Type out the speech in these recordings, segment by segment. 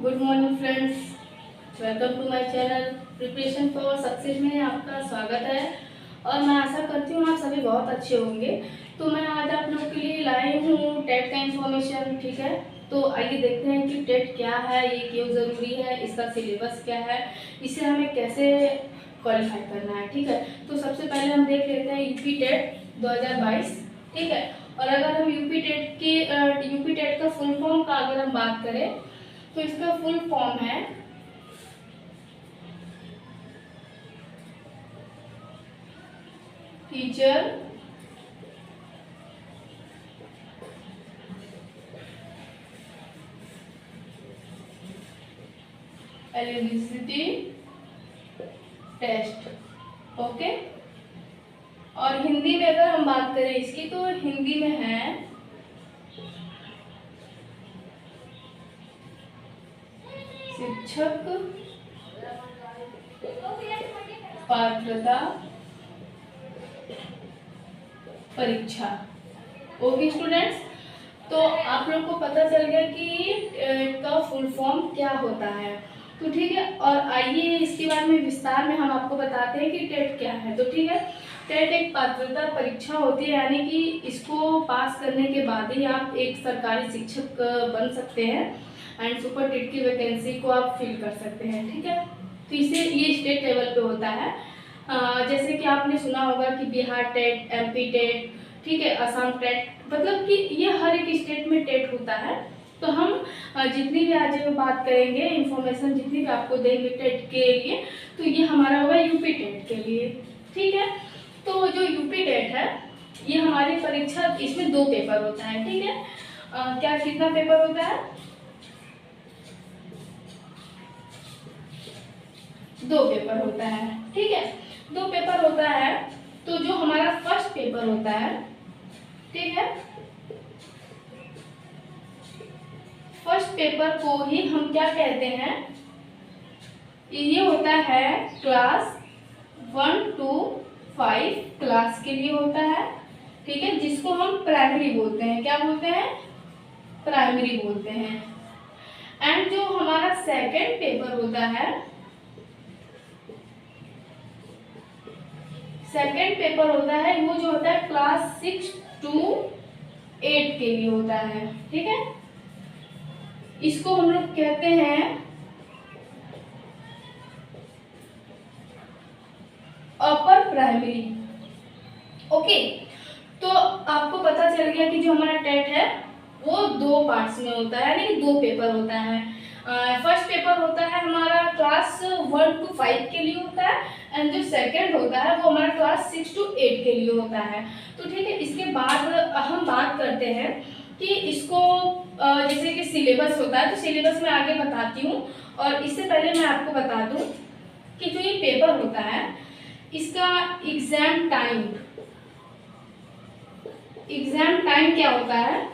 Good morning friends, welcome to my channel Preparation for Success में आपका स्वागत है। और मैं आशा करती हूँ आप सभी बहुत अच्छे होंगे। तो मैं आज आप लोग के लिए लाई हूँ टेट का इन्फॉर्मेशन। ठीक है, तो आइए देखते हैं कि टेट क्या है, ये क्यों ज़रूरी है, इसका सिलेबस क्या है, इसे हमें कैसे क्वालिफाई करना है। ठीक है, तो सबसे पहले हम देख लेते हैं यूपी टेट 2022। ठीक है, और अगर हम यूपी टेट का फुल फॉर्म का अगर हम बात करें तो इसका फुल फॉर्म है टीचर एलिजिबिलिटी टेस्ट। ओके, और हिंदी में अगर हम बात करें इसकी तो हिंदी में है शिक्षक पात्रता परीक्षा। ओके स्टूडेंट्स, तो आप लोग को पता चल गया कि टेट का फुल फॉर्म क्या होता है। तो ठीक है, और आइए इसके बारे में विस्तार में हम आपको बताते हैं कि टेट क्या है। तो ठीक है, टेट एक पात्रता परीक्षा होती है, यानी कि इसको पास करने के बाद ही आप एक सरकारी शिक्षक बन सकते हैं एंड सुपर टेट की वैकेंसी को आप फिल कर सकते हैं। ठीक है, तो इसे ये स्टेट लेवल पे होता है। जैसे कि आपने सुना होगा कि बिहार टेट, एमपी टेट, ठीक है, असम टेट, मतलब कि ये हर एक स्टेट में टेट होता है। तो हम जितनी भी आज बात करेंगे, इंफॉर्मेशन जितनी भी आपको देंगे टेट के लिए, तो ये हमारा होगा यूपी टेट के लिए। ठीक है, तो जो यूपी टेट है ये हमारी परीक्षा, इसमें 2 पेपर होता है। ठीक है, क्या कितना पेपर होता है? 2 पेपर होता है। ठीक है, 2 पेपर होता है। तो जो हमारा फर्स्ट पेपर होता है, ठीक है, फर्स्ट पेपर को ही हम क्या कहते हैं, ये होता है क्लास 1 to 5 क्लास के लिए होता है। ठीक है, जिसको हम प्राइमरी बोलते हैं। क्या बोलते हैं? प्राइमरी बोलते हैं। एंड जो हमारा सेकंड पेपर होता है, सेकेंड पेपर होता है, वो जो होता है क्लास 6 to 8 के लिए होता है। ठीक है, इसको हम लोग कहते हैं अपर प्राइमरी। ओके, तो आपको पता चल गया कि जो हमारा टेट है वो 2 पार्ट्स में होता है, यानी कि 2 पेपर होता है। फर्स्ट पेपर होता है हमारा क्लास 1 to 5 के लिए होता है, एंड जो सेकंड होता है वो हमारा क्लास 6 to 8 के लिए होता है। तो ठीक है, इसके बाद हम बात करते हैं कि इसको जैसे कि सिलेबस होता है, तो सिलेबस मैं आगे बताती हूँ। और इससे पहले मैं आपको बता दूँ कि जो ये पेपर होता है इसका एग्जाम टाइम क्या होता है?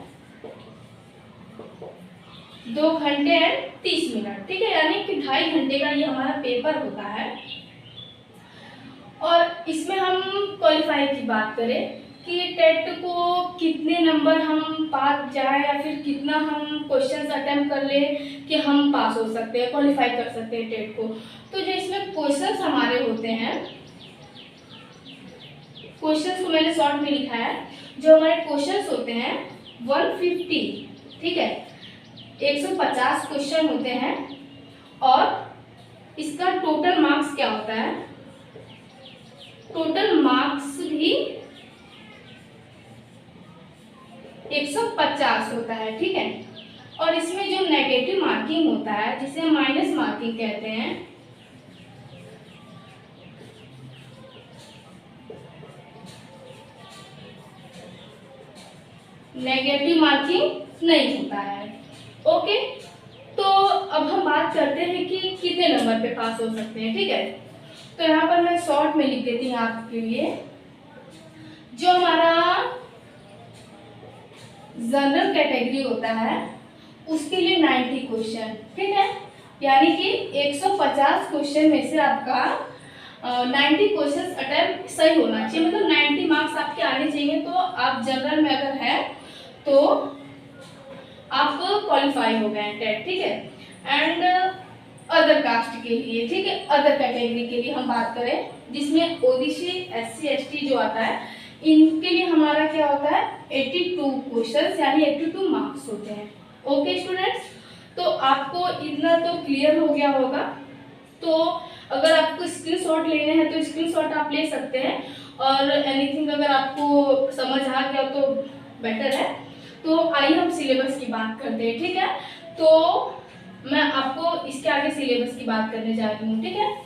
2 घंटे एंड 30 मिनट। ठीक है, यानी कि 2.5 घंटे का ये हमारा पेपर होता है। और इसमें हम क्वालिफाई की बात करें कि टेट को कितने नंबर हम पास जाए या फिर कितना हम क्वेश्चंस अटेम्प्ट कर ले कि हम पास हो सकते हैं, क्वालिफाई कर सकते हैं टेट को। तो जो इसमें क्वेश्चंस हमारे होते हैं, क्वेश्चंस को मैंने शॉर्ट में लिखा है। जो हमारे क्वेश्चंस होते हैं 150, ठीक है, 150 क्वेश्चन होते हैं। और इसका टोटल मार्क्स क्या होता है? टोटल मार्क्स भी 150 होता है। ठीक है, और इसमें जो नेगेटिव मार्किंग होता है, जिसे हम माइनस मार्किंग कहते हैं, नेगेटिव मार्किंग नहीं होता है। ओके, तो अब हम बात करते हैं कि कितने नंबर पे पास हो सकते हैं। ठीक है, तो यहाँ पर मैं शॉर्ट में लिख देती हूँ आपके लिए। जो हमारा जनरल कैटेगरी होता है उसके लिए 90 क्वेश्चन। ठीक है, यानी कि 150 क्वेश्चन में से आपका 90 क्वेश्चन अटेम्प्ट सही होना चाहिए, मतलब 90 मार्क्स आपके आने चाहिए। तो आप जनरल में अगर है तो आप क्वालिफाई हो गए टेट। ठीक है, एंड अदर कास्ट के लिए, ठीक है, अदर कैटेगरी के लिए हम बात करें, जिसमें ओबीसी, एससी, एसटी जो आता है, इनके लिए हमारा क्या होता है 82 क्वेश्चंस यानी 82 मार्क्स होते हैं। ओके स्टूडेंट्स, तो आपको इतना तो क्लियर हो गया होगा। तो अगर आपको स्क्रीनशॉट लेने हैं तो स्क्रीनशॉट आप ले सकते हैं, और एनीथिंग अगर आपको समझ आ गया तो बेटर है। तो आइए हम सिलेबस की बात करते हैं, ठीक है। तो मैं आपको इसके आगे सिलेबस की बात करने जा रही हूँ, ठीक है।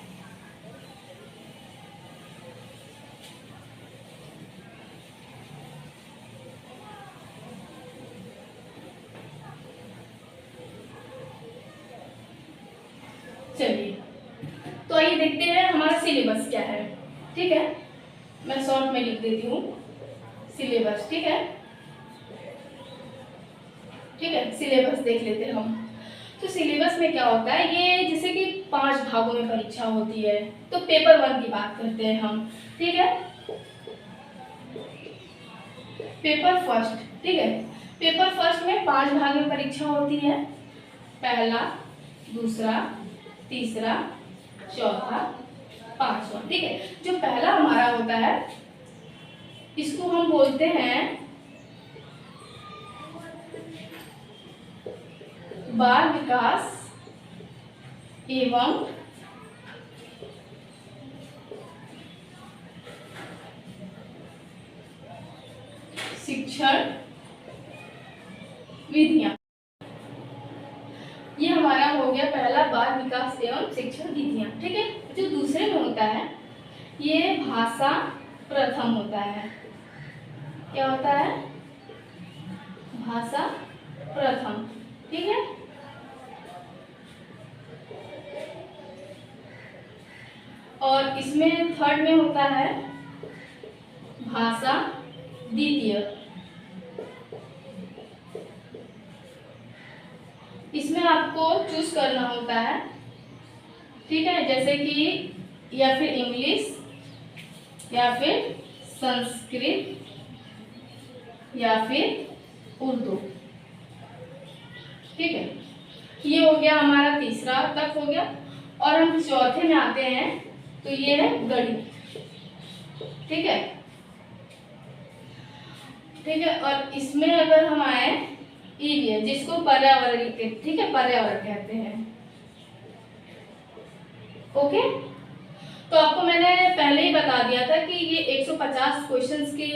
चलिए, तो आइए देखते हैं हमारा सिलेबस क्या है, ठीक है। मैं शॉर्ट में लिख देती हूँ सिलेबस, ठीक है। ठीक है, सिलेबस देख लेते हैं हम। तो सिलेबस में क्या होता है, ये जैसे कि 5 भागों में परीक्षा होती है। तो पेपर 1 की बात करते हैं हम, ठीक है। पेपर फर्स्ट, ठीक है। पेपर फर्स्ट में 5 भाग में परीक्षा होती है, पहला, दूसरा, तीसरा, चौथा, पांचवा, ठीक है। जो पहला हमारा होता है इसको हम बोलते हैं बाल विकास एवं शिक्षण विधियां। ये हमारा हो गया पहला बाल विकास एवं शिक्षण विधियां, ठीक है। जो दूसरे में होता है ये भाषा प्रथम होता है। क्या होता है, भाषा प्रथम, ठीक है। और इसमें थर्ड में होता है भाषा द्वितीय। इसमें आपको चूज करना होता है, ठीक है, जैसे कि या फिर इंग्लिश या फिर संस्कृत या फिर उर्दू, ठीक है। ये हो गया हमारा तीसरा तक हो गया। और हम चौथे में आते हैं तो ये है गणित, ठीक है। ठीक है, और इसमें अगर हम आए ईवीएस, जिसको पर्यावरण, ठीक है, पर्यावरण कहते हैं। ओके, तो आपको मैंने पहले ही बता दिया था कि ये 150 क्वेश्चंस के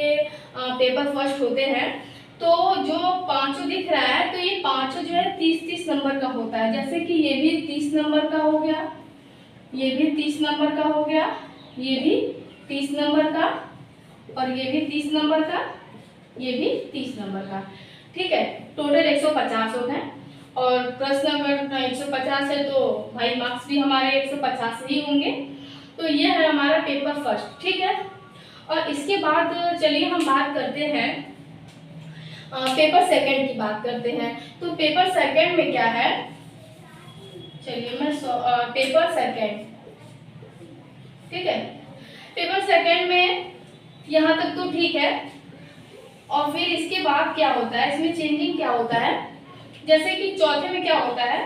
पेपर फर्स्ट होते हैं। तो जो पांचों दिख रहा है तो ये पांचों जो है 30-30 नंबर का होता है। जैसे कि ये भी 30 नंबर का हो गया, ये भी 30 नंबर का हो गया, ये भी 30 नंबर का, और ये भी 30 नंबर का, ये भी 30 नंबर का, ठीक है। टोटल 150 होते हैं। और प्रश्न अगर 150 है तो भाई मार्क्स भी हमारे 150 ही होंगे। तो ये है हमारा पेपर फर्स्ट, ठीक है। और इसके बाद चलिए हम बात करते हैं पेपर सेकंड की बात करते हैं। तो पेपर सेकंड में क्या है, चलिए मैं पेपर सेकंड, ठीक है। पेपर सेकंड में यहाँ तक तो ठीक है। और फिर इसके बाद क्या होता है, इसमें चेंजिंग क्या होता है, जैसे कि चौथे में क्या होता है,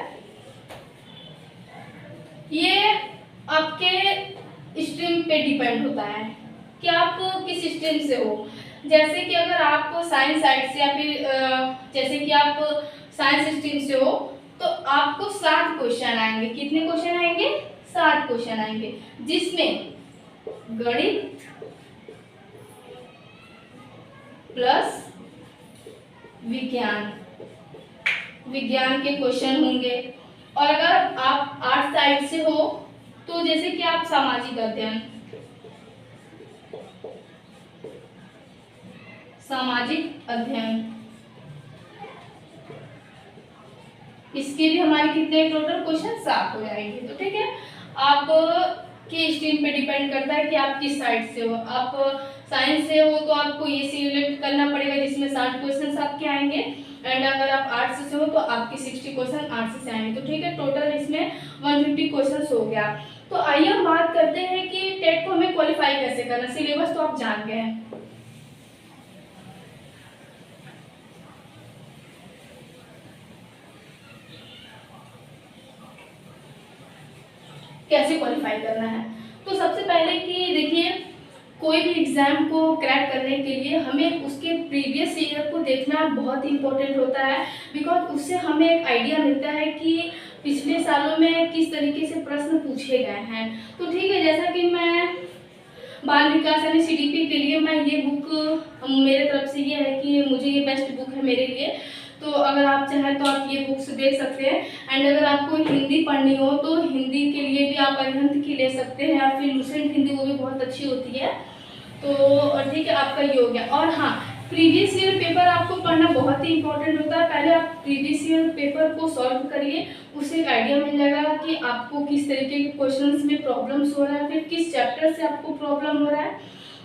ये आपके स्ट्रीम पे डिपेंड होता है कि आप किस स्ट्रीम से हो। जैसे कि अगर आप साइंस साइड से या फिर जैसे कि आप साइंस स्ट्रीम से हो तो आपको 60 क्वेश्चन आएंगे। कितने क्वेश्चन आएंगे, 60 क्वेश्चन आएंगे, जिसमें गणित प्लस विज्ञान, विज्ञान के क्वेश्चन होंगे। और अगर आप आर्ट साइड से हो तो जैसे कि आप सामाजिक अध्ययन, सामाजिक अध्ययन, इसके भी हमारे कितने टोटल क्वेश्चन 7 हो जाएंगे। तो ठीक है, आप के स्ट्रीम पे डिपेंड करता है कि आप किस साइड से हो। आप साइंस से हो तो आपको ये सिलेक्ट करना पड़ेगा जिसमें 60 क्वेश्चन आपके आएंगे। एंड अगर आप आर्ट्स से हो तो आपके 60 क्वेश्चन आर्ट्स से आएंगे। तो ठीक है, टोटल इसमें 150 क्वेश्चन हो गया। तो आइए हम बात करते हैं कि टेट को हमें क्वालिफाई कैसे करना। सिलेबस तो आप जान गए हैं। कैसे क्वालिफाई करना है। तो सबसे पहले कि देखिए, कोई भी एग्ज़ाम को क्रैक करने के लिए हमें उसके प्रीवियस ईयर को देखना बहुत इंपॉर्टेंट होता है, बिकॉज उससे हमें एक आइडिया मिलता है कि पिछले सालों में किस तरीके से प्रश्न पूछे गए हैं। तो ठीक है, जैसा कि मैं बाल विकास यानी CDP के लिए मैं ये बुक, मेरे तरफ से ये है कि मुझे ये बेस्ट बुक है मेरे लिए। तो अगर आप चाहें तो आप ये बुक्स देख सकते हैं। एंड अगर आपको हिंदी पढ़नी हो तो हिंदी के लिए भी आप अरिहंत की ले सकते हैं, या फिर लुसेंट हिंदी, वो भी बहुत अच्छी होती है। तो ठीक है, आपका ये हो गया। और हाँ, प्रीवियस ईयर पेपर आपको पढ़ना बहुत ही इंपॉर्टेंट होता है। पहले आप प्रीवियस ईयर पेपर को सॉल्व करिए, उससे एक आइडिया मिल जाएगा कि आपको किस तरीके के क्वेश्चंस में प्रॉब्लम्स हो रहा है, फिर किस चैप्टर से आपको प्रॉब्लम हो रहा है।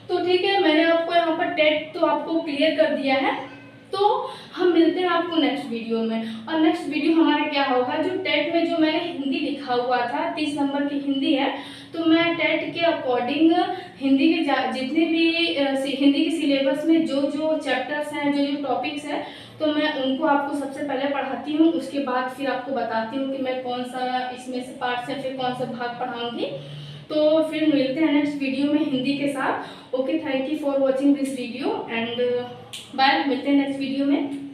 तो ठीक है, मैंने आपको यहाँ पर टेट तो आपको क्लियर कर दिया है। तो हम मिलते हैं आपको नेक्स्ट वीडियो में। और नेक्स्ट वीडियो हमारा क्या होगा, जो टेट में जो मैंने हिंदी लिखा हुआ था 30 नंबर की हिंदी है, तो मैं टेट के अकॉर्डिंग हिंदी के जितने भी हिंदी के सिलेबस में जो जो चैप्टर्स हैं, जो जो टॉपिक्स हैं, तो मैं उनको आपको सबसे पहले पढ़ाती हूँ। उसके बाद फिर आपको बताती हूँ कि मैं कौन सा इसमें से पार्ट से फिर कौन सा भाग पढ़ाऊँगी। तो फिर मिलते हैं नेक्स्ट वीडियो में हिंदी के साथ। Okay, thank you for watching this video and bye. मिलते हैं नेक्स्ट वीडियो में।